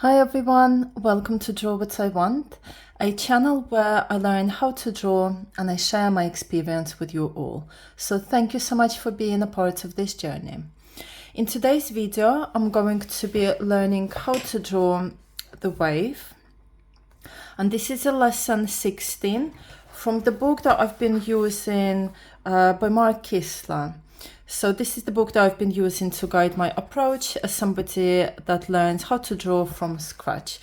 Hi everyone, welcome to Draw What I Want, a channel where I learn how to draw and I share my experience with you all. So thank you so much for being a part of this journey. In today's video, I'm going to be learning how to draw the wave. And this is a lesson 16 from the book that I've been using by Mark Kistler. So this is the book that I've been using to guide my approach as somebody that learns how to draw from scratch.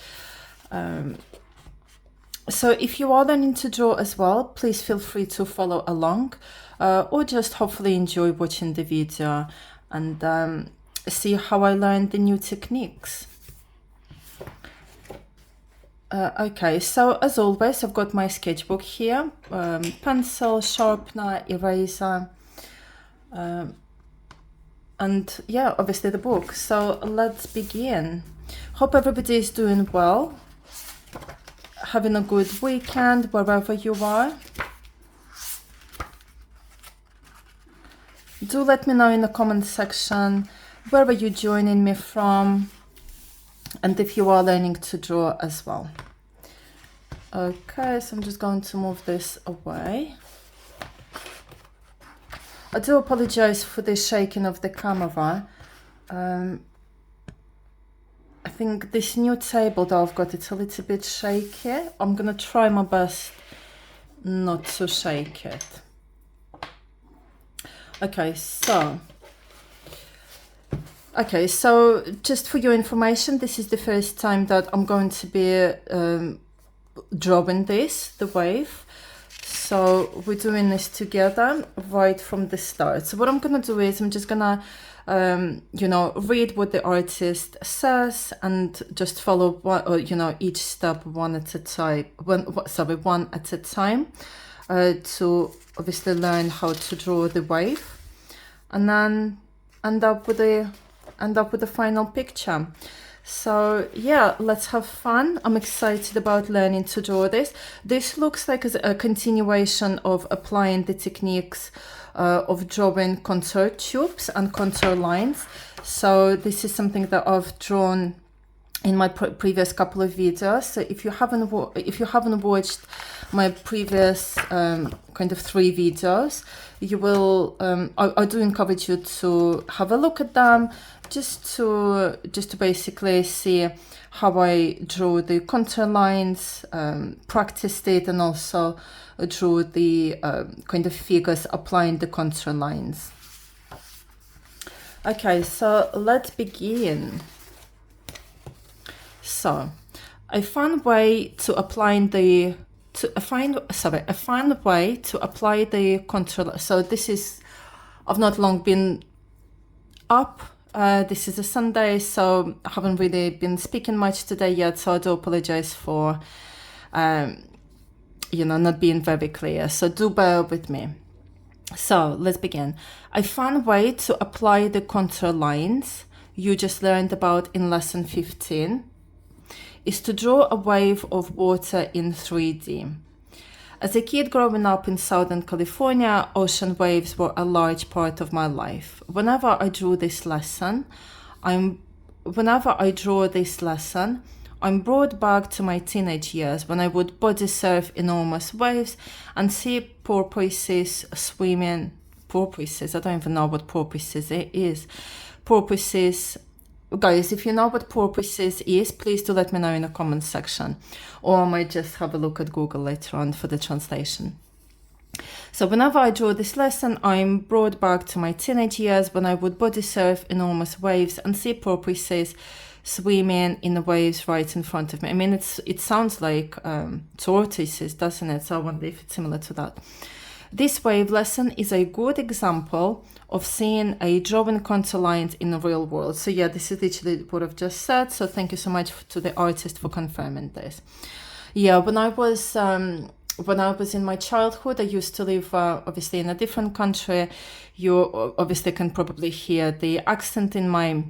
So if you are learning to draw as well, please feel free to follow along or just hopefully enjoy watching the video and see how I learned the new techniques. Okay, so as always, I've got my sketchbook here, pencil, sharpener, eraser, and yeah, obviously the book. So let's begin. Hope everybody is doing well, having a good weekend wherever you are. Do let me know in the comment section where are you joining me from and if you are learning to draw as well. Okay, so I'm just going to move this away. I do apologize for the shaking of the camera. I think this new table that I've got, it's a little bit shaky. I'm gonna try my best not to shake it. Okay, so just for your information, this is the first time that I'm going to be drawing the wave. So we're doing this together right from the start. So what I'm gonna do is I'm just gonna read what the artist says and just follow each step one at a time, one at a time, to obviously learn how to draw the wave and then end up with the final picture. So yeah, let's have fun. I'm excited about learning to draw this. This looks like a continuation of applying the techniques of drawing contour tubes and contour lines. So this is something that I've drawn in my previous couple of videos. So if you haven't watched my previous kind of 3 videos, you will I do encourage you to have a look at them just to basically see how I draw the contour lines, practiced it, and also drew the kind of figures applying the contour lines. Okay, so let's begin. So a fun way to apply the contour. So this is, I've not long been up. This is a Sunday, so I haven't really been speaking much today yet. So I do apologize for, not being very clear. So do bear with me. So let's begin. A fun way to apply the contour lines you just learned about in lesson 15 is to draw a wave of water in 3D. As a kid growing up in Southern California, ocean waves were a large part of my life. Whenever I draw this lesson, I'm brought back to my teenage years when I would body surf enormous waves and see porpoises swimming. Porpoises, I don't even know what porpoises is. Porpoises. Guys, if you know what porpoises is, please do let me know in the comment section, or I might just have a look at Google later on for the translation. So whenever I draw this lesson, I'm brought back to my teenage years when I would body surf enormous waves and see porpoises swimming in the waves right in front of me. I mean, it sounds like tortoises, doesn't it? So I wonder if it's similar to that. This wave lesson is a good example of seeing a drawing contour lines in the real world. So yeah, this is literally what I've just said. So thank you so much to the artist for confirming this. Yeah, when I was in my childhood, I used to live obviously in a different country. You obviously can probably hear the accent in my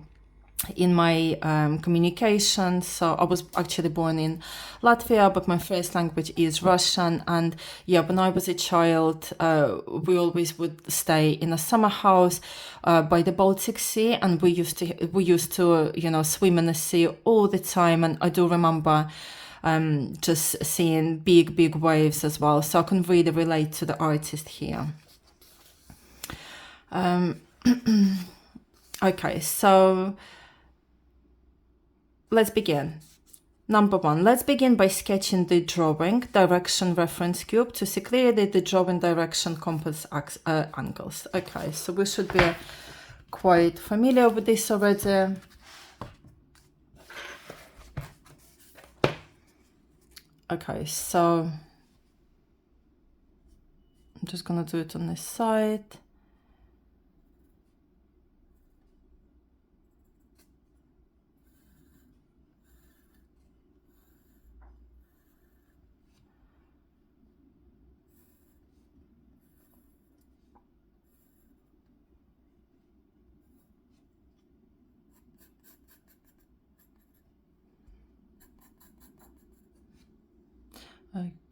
in my communication. So I was actually born in Latvia, but my first language is Russian. And yeah, when I was a child, we always would stay in a summer house by the Baltic Sea, and we used to you know, swim in the sea all the time. And I do remember just seeing big waves as well. So I can really relate to the artist here. Okay, so let's begin. Number one, let's begin by sketching the drawing direction reference cube to see clearly the drawing direction compass angles. Okay, so we should be quite familiar with this already. Okay, so I'm just gonna do it on this side.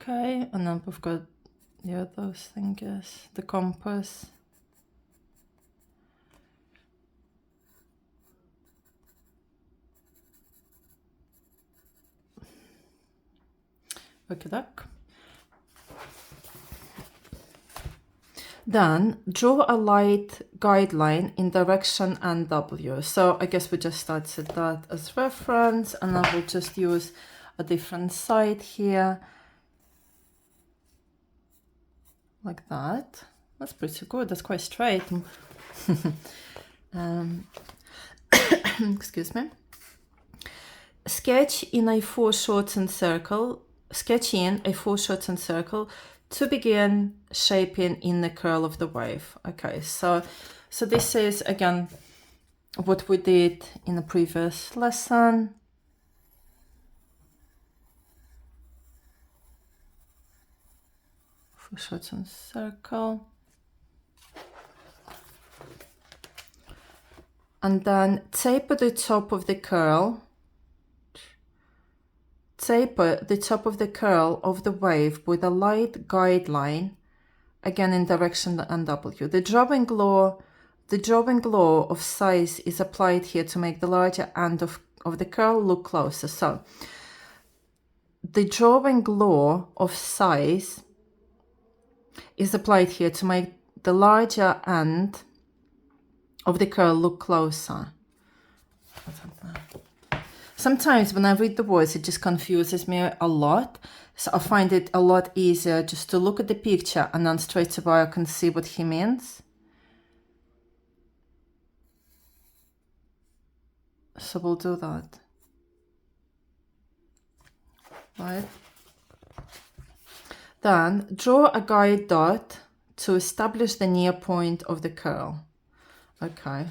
Okay, and then we've got, yeah, those things, the compass. Okay, doc. Then draw a light guideline in direction NW. So I guess we just started that as reference, and I will just use a different side here. Like that. That's pretty good. That's quite straight. Excuse me. Sketch in a foreshortened circle. Sketch in a foreshortened circle to begin shaping in the curl of the wave. Okay, so this is again what we did in the previous lesson. Foreshortened circle. And then taper the top of the curl. Taper the top of the curl of the wave with a light guideline, again in direction NW. The drawing law of size is applied here to make the larger end of the curl look closer. So the drawing law of size is applied here to make the larger end of the curl look closer. Sometimes when I read the words, it just confuses me a lot. So I find it a lot easier just to look at the picture and then straight away I can see what he means. So we'll do that. Right. Then draw a guide dot to establish the near point of the curl. Okay.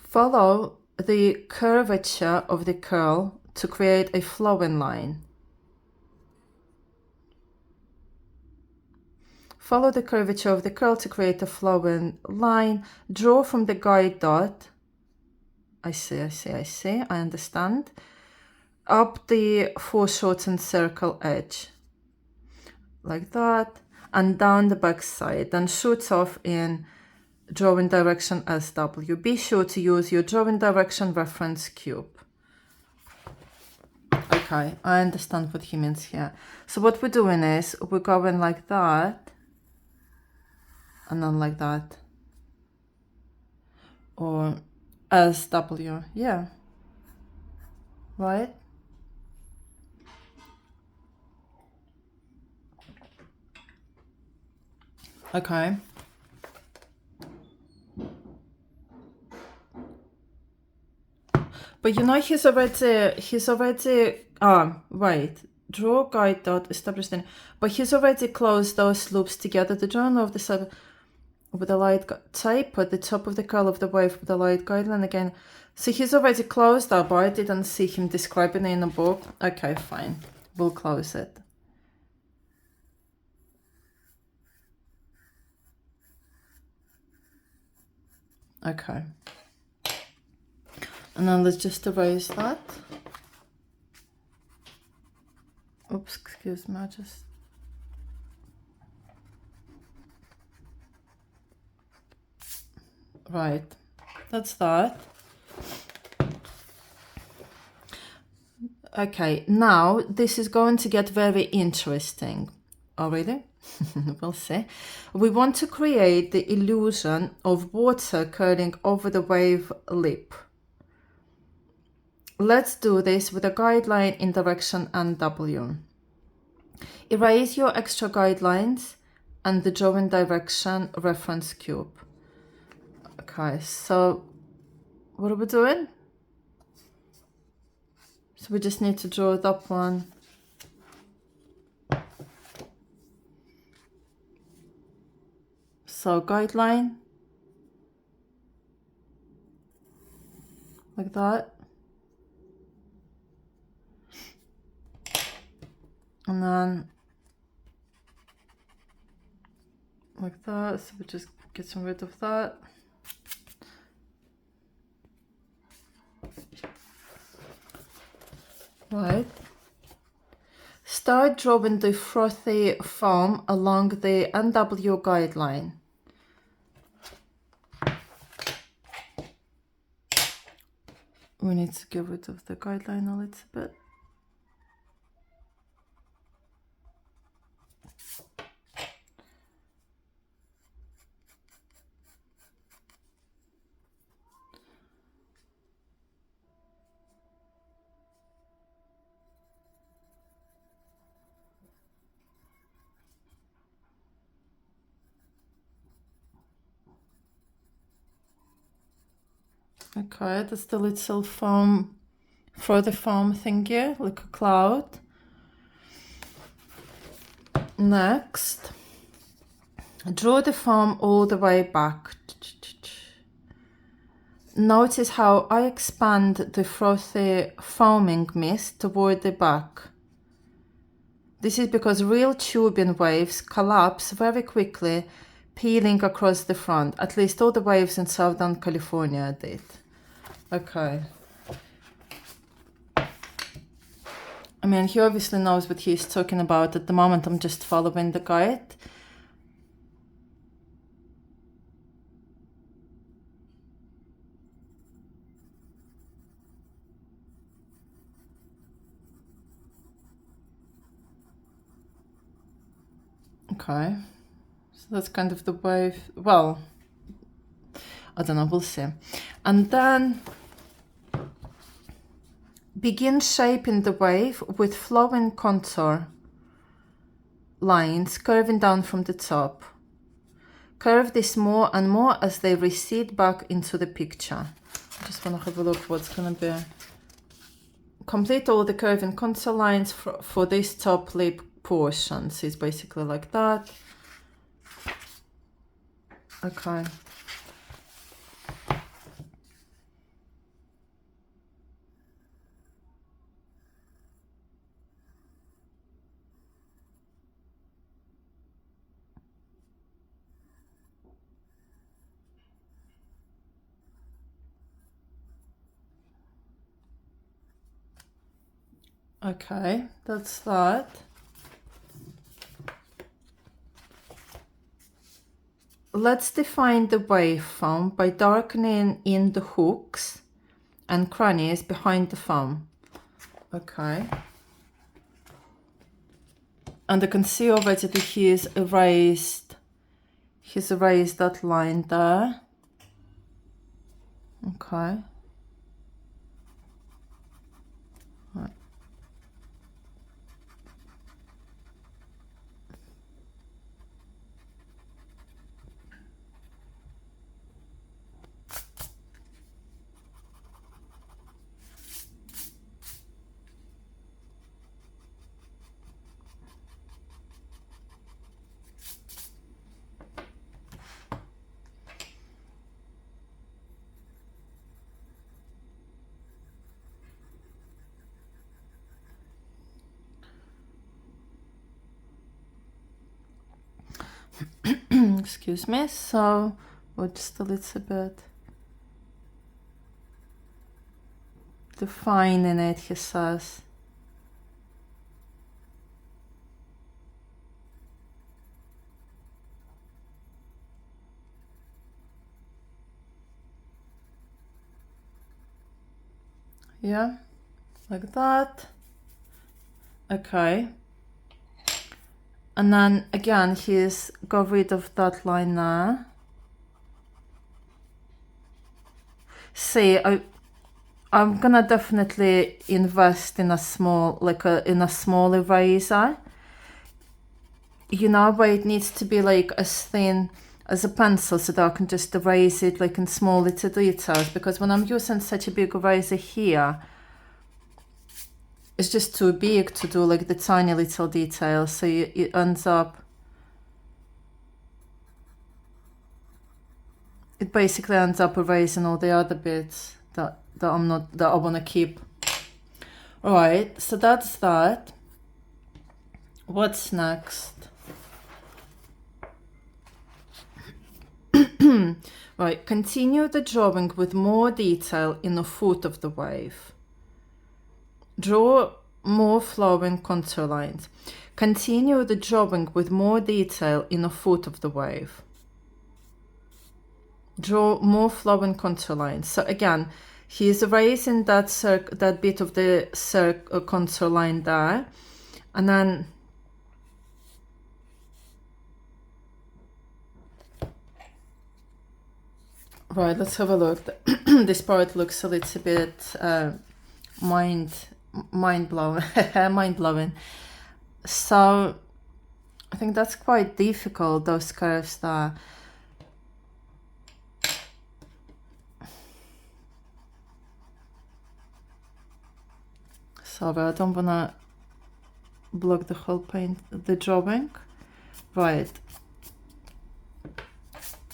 Follow the curvature of the curl to create a flowing line. Follow the curvature of the curl to create a flowing line. Draw from the guide dot. I see, I understand. Up the foreshortened circle edge. Like that. And down the back side. Then shoots off in drawing direction SW. Be sure to use your drawing direction reference cube. Okay, I understand what he means here. So what we're doing is we're going like that. And then like that. Or SW, yeah. Right? Okay. But you know, he's already, wait, draw guide dot, establish then, but he's already closed those loops together. The drawing of the sub with the light type at the top of the curl of the wave with the light guideline again. So he's already closed that, but I didn't see him describing it in the book. Okay, fine. We'll close it. Okay. And then let's just erase that. Oops, excuse me, I just... Right, that's that. Okay, now this is going to get very interesting. Oh, really? We'll see. We want to create the illusion of water curling over the wave lip. Let's do this with a guideline in direction NW. Erase your extra guidelines and the drawing direction reference cube. Okay, so what are we doing? So we just need to draw that one. So guideline, like that. And then like that, so we just get rid of that. Right. Start drawing the frothy foam along the NW guideline. We need to get rid of the guideline a little bit. Okay, that's the little foam, further foam thingy, like a cloud. Next, draw the foam all the way back. Notice how I expand the frothy foaming mist toward the back. This is because real tubing waves collapse very quickly, peeling across the front. At least all the waves in Southern California did. Okay. I mean, he obviously knows what he's talking about. At the moment, I'm just following the guide. Okay. So that's kind of the wave. Well, I don't know, we'll see. And then begin shaping the wave with flowing contour lines curving down from the top. Curve this more and more as they recede back into the picture. I just want to have a look what's going to be. Complete all the curving contour lines for this top lip portion. So it's basically like that. Okay. Okay, that's that. Let's define the waveform by darkening in the hooks and crannies behind the foam. Okay. And I can see already that he's erased that line there. Okay. Right. Excuse me, so we'll just a little bit. defining it, he says. Yeah, like that. Okay. And then again, he's got rid of that line there. See, I'm gonna definitely invest in a small, in a small eraser. You know, where it needs to be like as thin as a pencil, so that I can just erase it like in small little details, because when I'm using such a big eraser here, it's just too big to do like the tiny little details, so it ends up, it basically ends up erasing all the other bits that I want to keep. All right, so that's that. What's next? Right, continue the drawing with more detail in the foot of the wave. Draw more flowing contour lines. Continue the drawing with more detail in the foot of the wave. Draw more flowing contour lines. So again, he's erasing that bit of the contour line there, and then right, let's have a look. This part looks a little bit mind-blowing. Mind-blowing. So I think that's quite difficult, those curves there. Sorry, I don't want to block the whole the drawing. Right.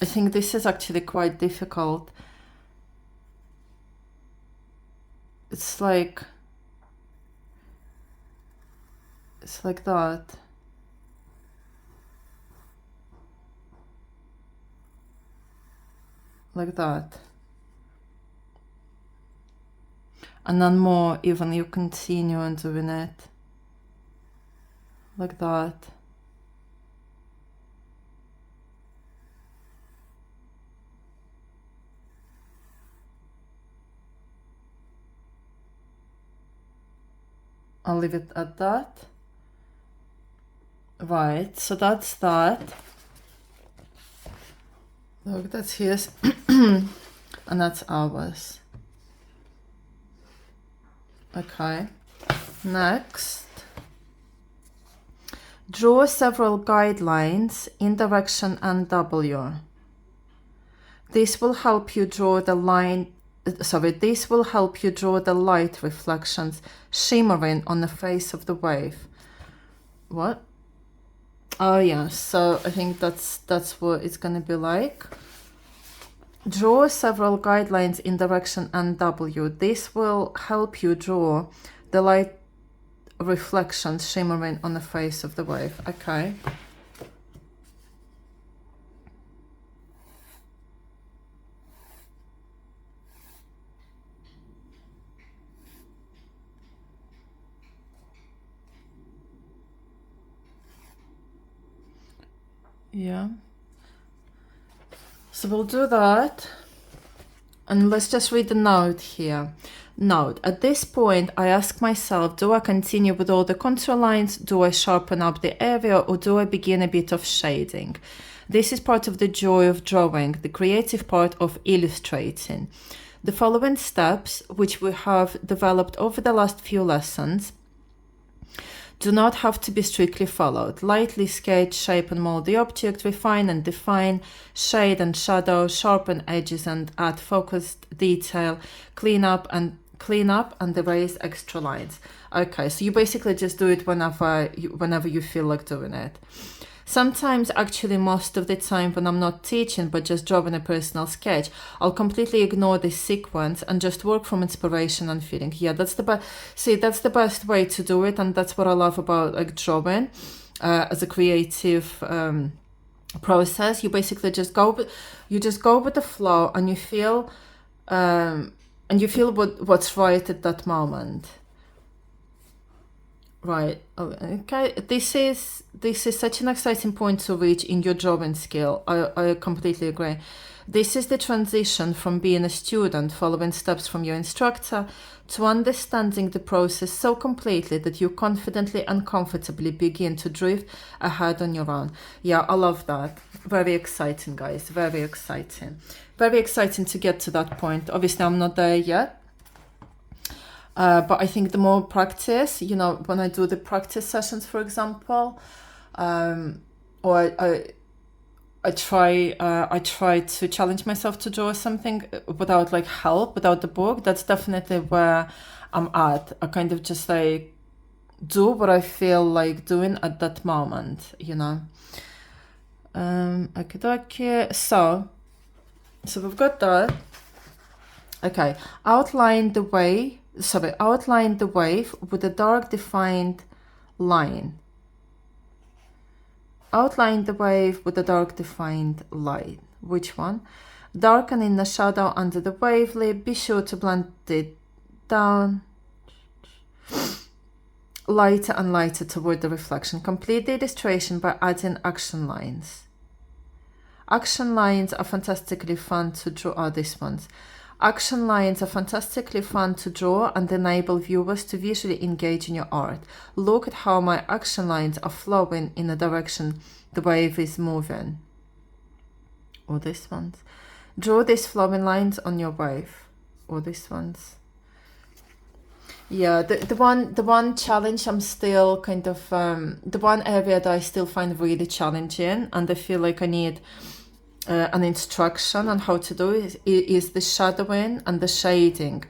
I think this is actually quite difficult. It's like that. Like that. And then more, even you continue on doing it. Like that. I'll leave it at that. Right, so that's that. Look, that's his. And that's ours. Okay. Next. Draw several guidelines in direction NW. This will help you draw the line. This will help you draw the light reflections shimmering on the face of the wave. What? Oh yeah, so I think that's what it's gonna be like. Draw several guidelines in direction NW. This will help you draw the light reflections shimmering on the face of the wave. Okay. Yeah. So we'll do that. And let's just read the note here. Note, at this point, I ask myself, do I continue with all the contour lines? Do I sharpen up the area, or do I begin a bit of shading? This is part of the joy of drawing, the creative part of illustrating. The following steps, which we have developed over the last few lessons, do not have to be strictly followed. Lightly sketch, shape and mold the object, refine and define, shade and shadow, sharpen edges and add focused detail, clean up and erase extra lines. Okay, so you basically just do it whenever you feel like doing it. Sometimes, actually most of the time when I'm not teaching but just drawing a personal sketch, I'll completely ignore this sequence and just work from inspiration and feeling. Yeah, that's the best way to do it, and that's what I love about like drawing as a creative process. You basically just go with the flow, and you feel and you feel what's right at that moment. Right. Okay. This is such an exciting point to reach in your drawing skill. I completely agree. This is the transition from being a student following steps from your instructor to understanding the process so completely that you confidently and comfortably begin to drift ahead on your own. Yeah, I love that. Very exciting, guys. Very exciting. Very exciting to get to that point. Obviously, I'm not there yet. But I think the more practice, you know, when I do the practice sessions, for example, or I try to challenge myself to draw something without like help, without the book. That's definitely where I'm at. I kind of just like do what I feel like doing at that moment, you know. Okay. So we've got that. Okay, outline the wave with a dark defined line. Outline the wave with a dark defined line. Which one? Darkening the shadow under the wavelet. Be sure to blend it down lighter and lighter toward the reflection. Complete the illustration by adding action lines. Action lines are fantastically fun to draw. Oh, these ones. Action lines are fantastically fun to draw and enable viewers to visually engage in your art. Look at how my action lines are flowing in the direction the wave is moving. Or these ones. Draw these flowing lines on your wave. Or these ones. Yeah, the one challenge I'm still kind of the one area that I still find really challenging, and I feel like I need an instruction on how to do is the shadowing and the shading.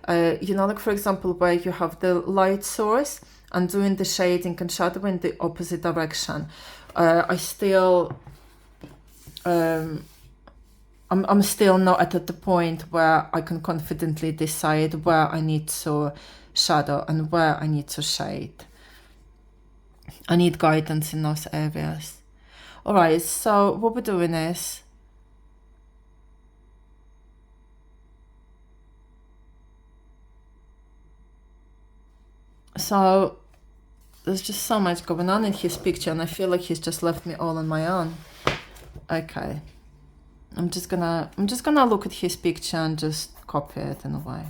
You know, like for example, where you have the light source and doing the shading and shadowing the opposite direction. I still, I'm still not at the point where I can confidently decide where I need to shadow and where I need to shade. I need guidance in those areas. All right, so what we're doing is, so there's just so much going on in his picture and I feel like he's just left me all on my own. Okay. I'm just gonna look at his picture and just copy it in a way.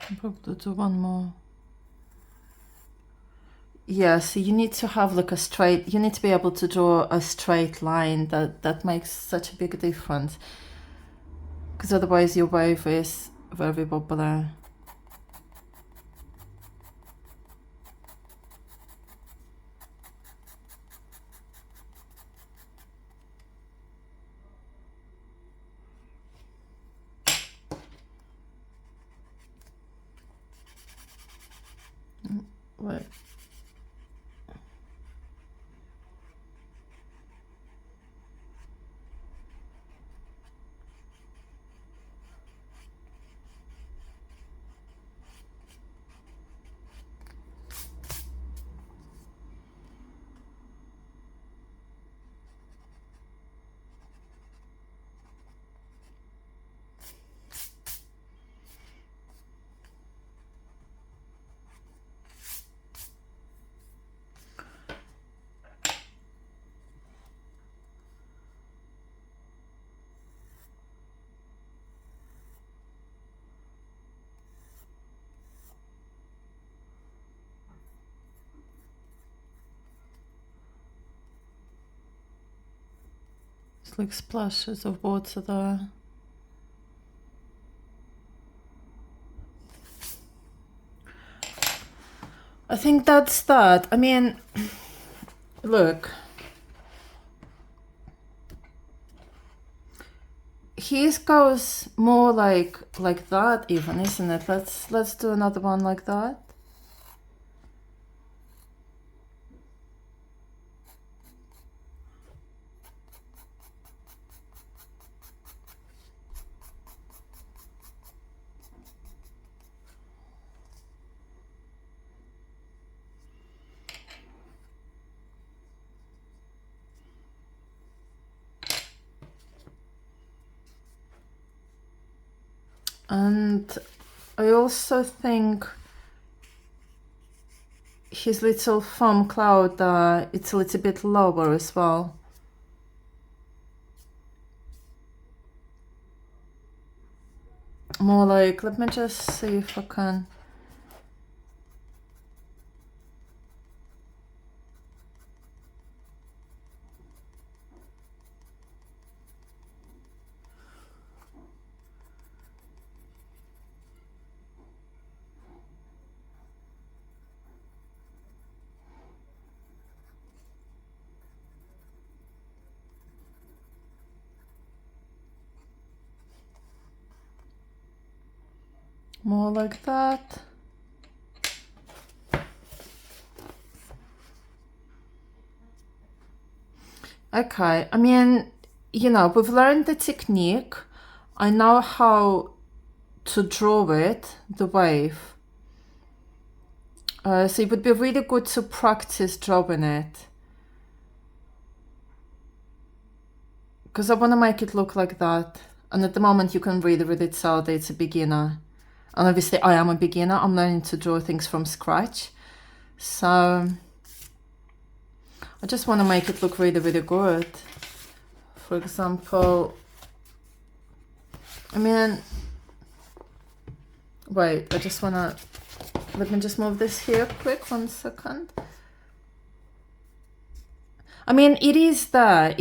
I'll probably do one more. Yeah, so you need to have like you need to be able to draw a straight line. That makes such a big difference. Because otherwise your wave is very wobbly. Wait. Just like splashes of water there. I think that's that. I mean, look. His goes more like that even, isn't it? Let's do another one like that. And I also think his little foam cloud, it's a little bit lower as well. More like, let me just see if I can. More like that. Okay, I mean, you know, we've learned the technique. I know how to draw it, the wave. So it would be really good to practice drawing it. Because I want to make it look like that. And at the moment you can really tell that it's a beginner. And obviously I am a beginner. I'm learning to draw things from scratch. So I just want to make it look really good. For example, I mean, wait, I just want to, let me just move this here quick, 1 second. I mean, it is there,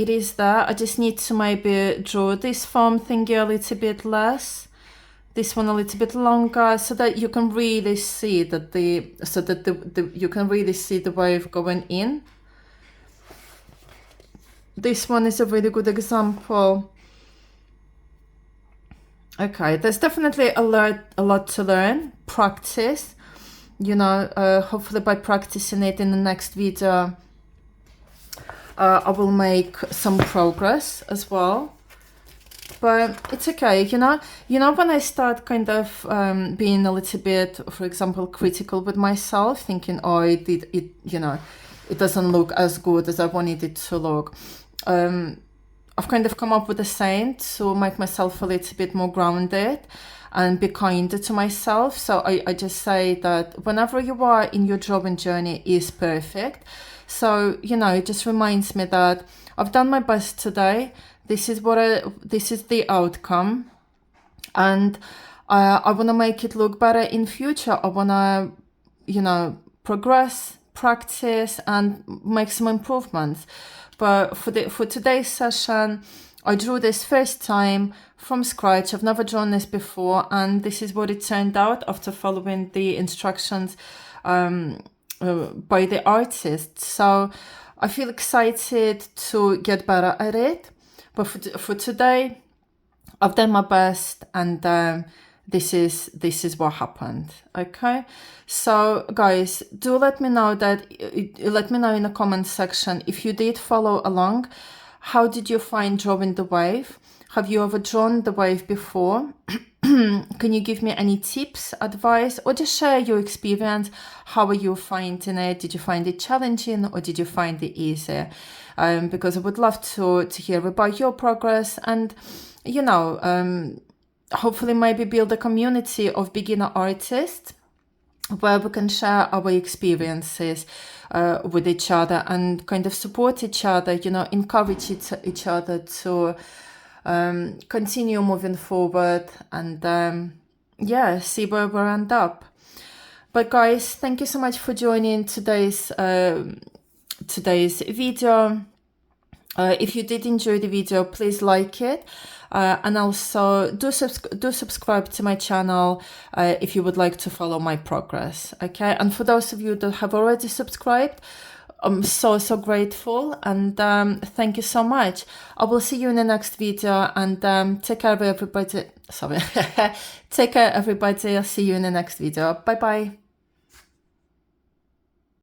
I just need to maybe draw this foam thingy a little bit less, this one a little bit longer, so that you can really see that you can really see the wave going in. This one is a really good example. Okay, there's definitely a lot to learn, practice, you know, hopefully by practicing it in the next video, I will make some progress as well. But it's okay, you know, when I start kind of being a little bit, for example, critical with myself, thinking, oh, you know, it doesn't look as good as I wanted it to look. I've kind of come up with a saying to make myself a little bit more grounded and be kinder to myself. So I just say that whenever you are in your drawing journey is perfect. So, you know, it just reminds me that I've done my best today. This is the outcome. And I want to make it look better in future. I want to, you know, progress, practice and make some improvements. But for today's session, I drew this first time from scratch. I've never drawn this before, and this is what it turned out after following the instructions by the artist. So I feel excited to get better at it. But for today, I've done my best, and this is what happened. Okay, so guys, do let me know in the comment section if you did follow along. How did you find drawing the wave? Have you ever drawn the wave before? Can you give me any tips, advice, or just share your experience? How are you finding it? Did you find it challenging or did you find it easy? Because I would love to hear about your progress and, you know, hopefully maybe build a community of beginner artists where we can share our experiences with each other and kind of support each other, you know, encourage each other to continue moving forward and yeah, see where we end up. But guys, thank you so much for joining today's video. If you did enjoy the video, please like it. And also do subscribe to my channel if you would like to follow my progress. Okay, and for those of you that have already subscribed, I'm so grateful, and thank you so much. I will see you in the next video, and take care of everybody. Sorry, take care everybody. I'll see you in the next video. Bye bye.